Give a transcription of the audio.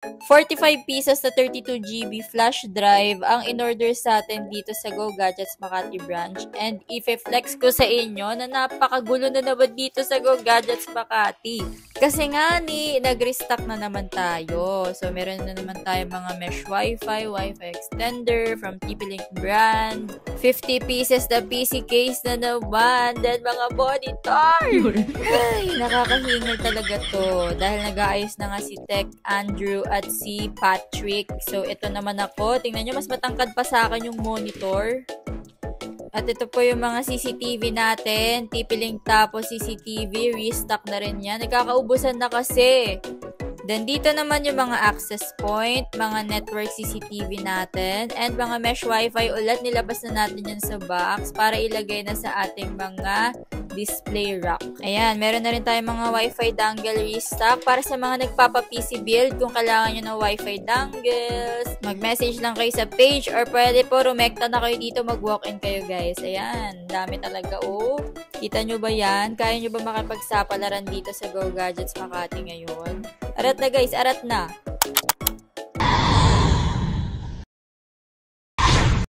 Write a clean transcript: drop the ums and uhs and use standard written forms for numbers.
45 pesos na 32 GB flash drive ang in-order sa atin dito sa Go Gadgets Makati branch. And i-flex ko sa inyo na napakagulo na naman dito sa Go Gadgets Makati. Kasi nga nag-restock na naman tayo. So, meron na naman tayo mga mesh wifi, wifi extender from TP-Link brand. 50 pieces na PC case na naman. Then, mga monitor. Ay, nakakahingal talaga to. Dahil nag-aayos na nga si Tech Andrew at si Patrick. So, ito naman ako. Tingnan nyo, mas matangkad pa sa akin yung monitor. At ito po yung mga CCTV natin. TP-Link tapos CCTV. Restock na rin yan. Nagkakaubusan na kasi. Then, dito naman yung mga access point, mga network CCTV natin, and mga mesh wifi ulit. Nilabas na natin yan sa box para ilagay na sa ating mga display rack. Ayan, meron na rin tayong mga wifi dongle restock para sa mga nagpapa-PC build. Kung kailangan nyo ng wifi dongles, mag-message lang kayo sa page or pwede po rumekta na kayo dito, mag-walk-in kayo guys. Ayan, dami talaga oh. Kita nyo ba yan? Kaya nyo ba makipagsapalaran dito sa Go Gadgets Makati ngayon? Arat na guys, arat na!